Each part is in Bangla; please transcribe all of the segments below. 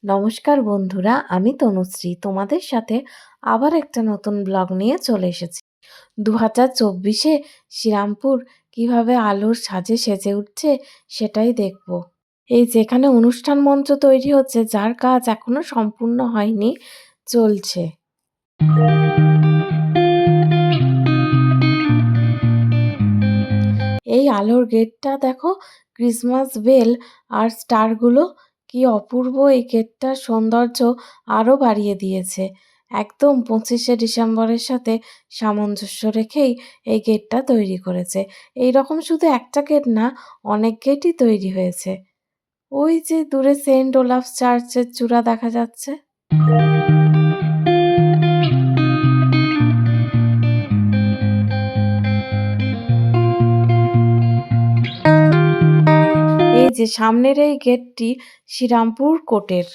নমস্কার বন্ধুরা, আমি তনুশ্রী তোমাদের সাথে আবার একটা নতুন ব্লগ নিয়ে চলে এসেছি। 2024-এ শ্রীরামপুর কিভাবে আলোর সাজে সেজে উঠছে সেটাই দেখব। এই যেখানে অনুষ্ঠান মঞ্চ তৈরি হচ্ছে, যার কাজ এখনো সম্পূর্ণ হয়নি, চলছে। এই আলোর গেটটা দেখো, ক্রিসমাস বেল আর স্টারগুলো কি অপূর্ব! এই গেটটার সৌন্দর্য আরও বাড়িয়ে দিয়েছে। একদম 25শে ডিসেম্বরের সাথে সামঞ্জস্য রেখেই এই গেটটা তৈরি করেছে। এই রকম শুধু একটা গেট না, অনেক গেটই তৈরি হয়েছে। ওই যে দূরে সেন্ট ওলাফ চার্চের চূড়া দেখা যাচ্ছে। এই যে সামনের এই গেটটি শ্রীরামপুর কোর্টের।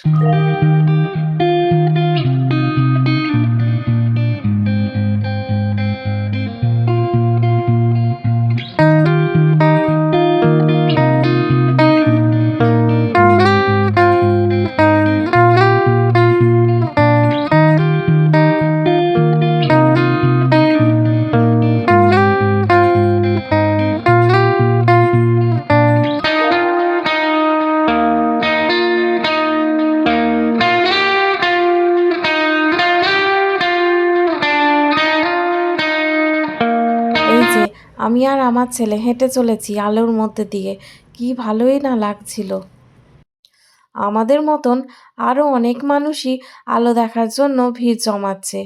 এই যে আমি আর আমার ছেলে হেঁটে চলেছি আলোর মধ্যে দিয়ে, কি ভালোই না লাগছিল। আমাদের মতন আরও অনেক মানুষই আলো দেখার জন্য ভিড় জমাচ্ছে।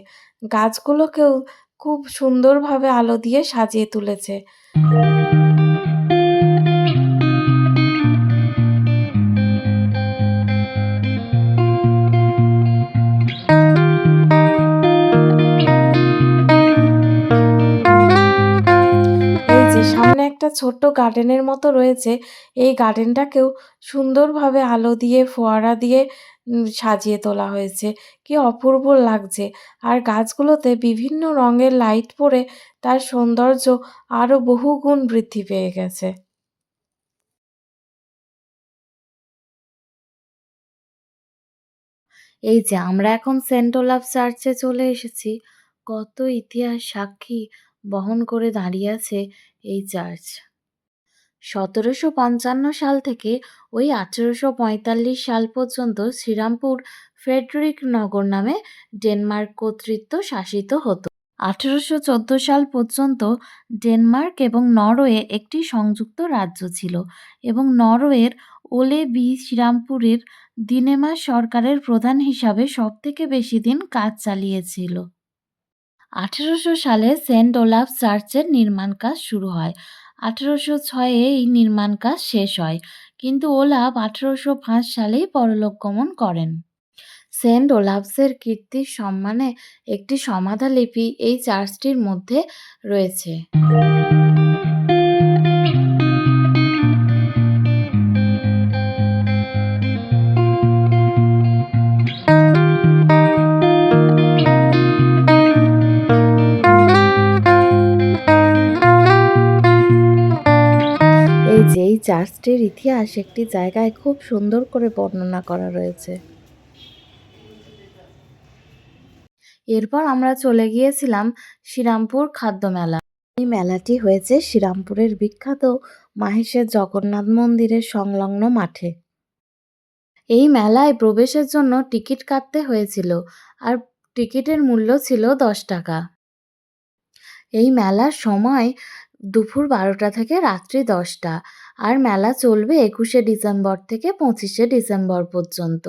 গাছগুলোকেও খুব সুন্দরভাবে আলো দিয়ে সাজিয়ে তুলেছে। এই যে সামনে একটা ছোট্ট গার্ডেনের মতো রয়েছে, এই গার্ডেনটাকেও সুন্দরভাবে আলো দিয়ে ফোয়ারা দিয়ে সাজিয়ে তোলা হয়েছে। কি অপূর্ব লাগছে! আর গাছগুলোতে বিভিন্ন রঙের লাইট পড়ে তার সৌন্দর্য আরও বহুগুণ বৃদ্ধি পেয়ে গেছে। এই যে আমরা এখন সেন্ট ওলাফ চার্চে চলে এসেছি। কত ইতিহাস সাক্ষী বহন করে দাঁড়িয়ে আছে এই চার্চ। 1755 সাল থেকে ওই 1845 সাল পর্যন্ত শ্রীরামপুর ফ্রেডরিক নগর নামে ডেনমার্ক কর্তৃত্ব শাসিত হতো। 1814 সাল পর্যন্ত ডেনমার্ক এবং নরওয়ে একটি সংযুক্ত রাজ্য ছিল এবং নরওয়ের ওলে বি শ্রীরামপুরের দিনেমা সরকারের প্রধান হিসাবে সবথেকে বেশি দিন কাজ চালিয়েছিল। 1800 সালে সেন্ট ওলাফ চার্চের নির্মাণ কাজ শুরু হয়। 1806-এ এই নির্মাণ কাজ শেষ হয়, কিন্তু ওলাফ 1805 সালেই পরলোক গমন করেন। সেন্ট ওলাফসের কীর্তির সম্মানে একটি সমাধিলিপি এই চার্চটির মধ্যে রয়েছে। এই যে এই চার্চটির ইতিহাস একটি জায়গায় খুব সুন্দর করে বর্ণনা করা রয়েছে। এরপর আমরা চলে গিয়েছিলাম শ্রীরামপুর খাদ্য মেলা। এই মেলাটি হয়েছে শ্রীরামপুরের বিখ্যাত মাহেশের জগন্নাথ মন্দিরের সংলগ্ন মাঠে। এই মেলায় প্রবেশের জন্য টিকিট কাটতে হয়েছিল, আর টিকিটের মূল্য ছিল 10 টাকা। এই মেলার সময় দুপুর 12টা থেকে রাত্রি 10টা, আর মেলা চলবে 21শে ডিসেম্বর থেকে 25শে ডিসেম্বর পর্যন্ত।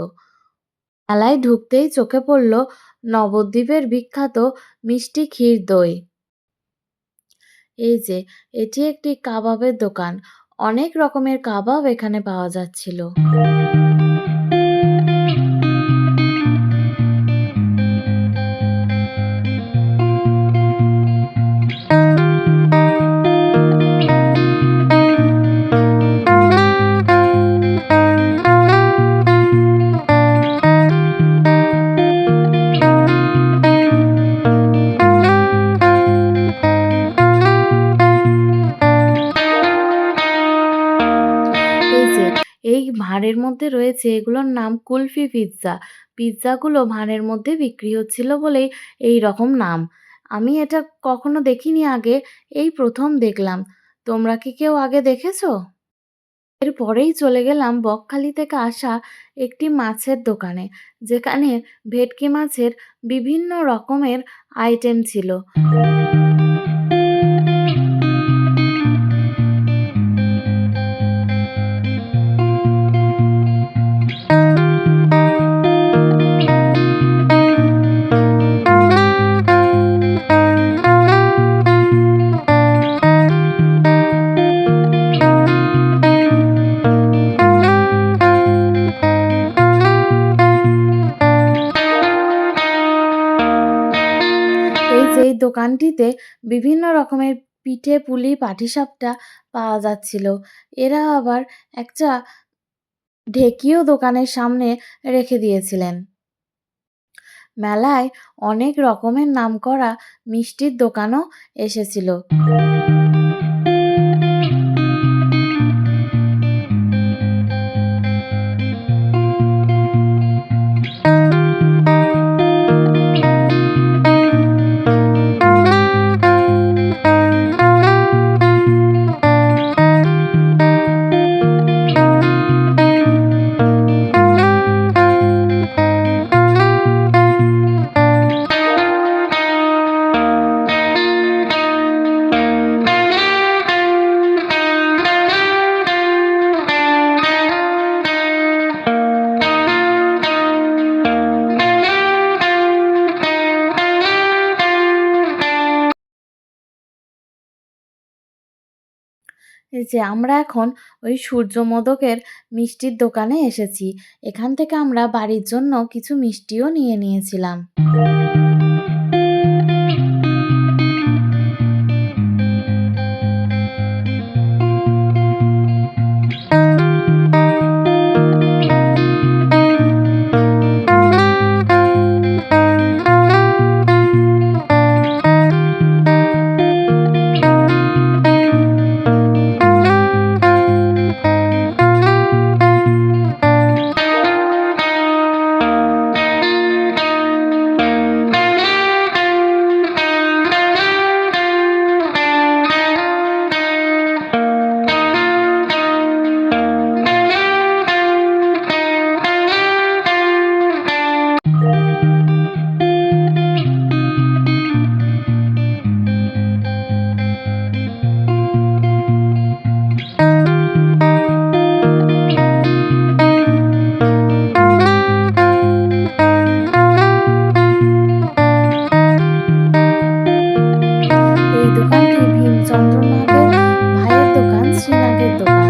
মেলায় ঢুকতেই চোখে পড়ল নবদ্বীপের বিখ্যাত মিষ্টি ক্ষীর দই। এই যে এটি একটি কাবাবের দোকান, অনেক রকমের কাবাব এখানে পাওয়া যাচ্ছিল। এই ভাঁড়ের মধ্যে রয়েছে এগুলোর নাম কুলফি পিৎজা। পিৎজাগুলো ভাঁড়ের মধ্যে বিক্রি হচ্ছিল বলেই এই রকম নাম। আমি এটা কখনো দেখিনি আগে, এই প্রথম দেখলাম। তোমরা কি কেউ আগে দেখেছো? এরপরেই চলে গেলাম বকখালি থেকে আসা একটি মাছের দোকানে, যেখানে ভেটকি মাছের বিভিন্ন রকমের আইটেম ছিল। এই দোকানটিতে বিভিন্ন রকমের পিঠে, পুলি, পাটিসাপটা পাওয়া যাচ্ছিল। এরা আবার একটা ঢেকিও দোকানের সামনে রেখে দিয়েছিলেন। মেলায় অনেক রকমের নামকরা মিষ্টির দোকানও এসেছিল। এই যে আমরা এখন ওই সূর্যমোদকের মিষ্টির দোকানে এসেছি। এখান থেকে আমরা বাড়ির জন্য কিছু মিষ্টিও নিয়ে নিয়েছিলাম। এই দোকানটি ভীমচন্দ্রনাথের ভাইয়ের দোকান, শ্রীনাথের দোকান।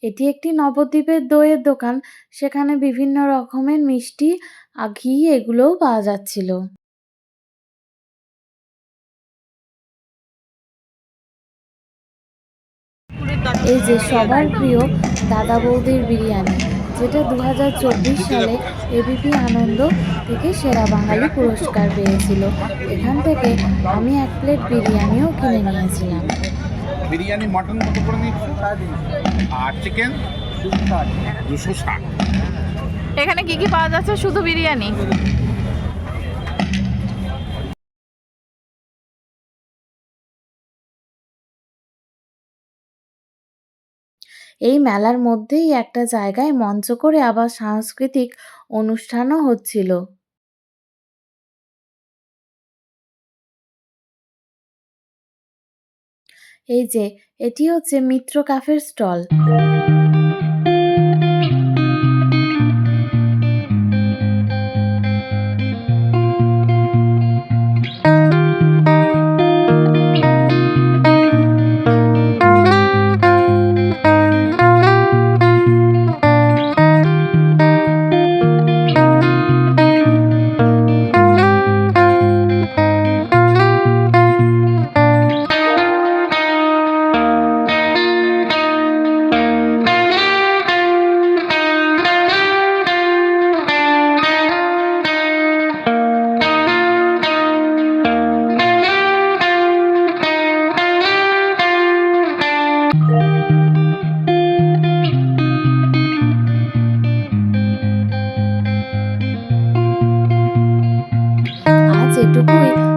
এটি একটি নবদ্বীপের দইয়ের দোকান। সেখানে বিভিন্ন রকমের মিষ্টি, ঘি এগুলোও পাওয়া যাচ্ছিল। এই যে সবার প্রিয় দাদা বৌদির বিরিয়ানি, যেটা 2024 সালে এবিপি আনন্দ থেকে সেরা বাঙালি পুরস্কার পেয়েছিল। এখান থেকে আমি 1 প্লেট বিরিয়ানিও কিনে নিয়েছিলাম। বিরিয়ানি মটন কত করে নিচ্ছ? আর চিকেন 260। এখানে কি কি পাওয়া যাচ্ছে? শুধু বিরিয়ানি? এই মেলার মধ্যেই একটা জায়গায় মঞ্চ করে আবার সাংস্কৃতিক অনুষ্ঠানও হচ্ছিল। এই যে এটি হচ্ছে মিত্র ক্যাফের স্টল। এইটুকুই।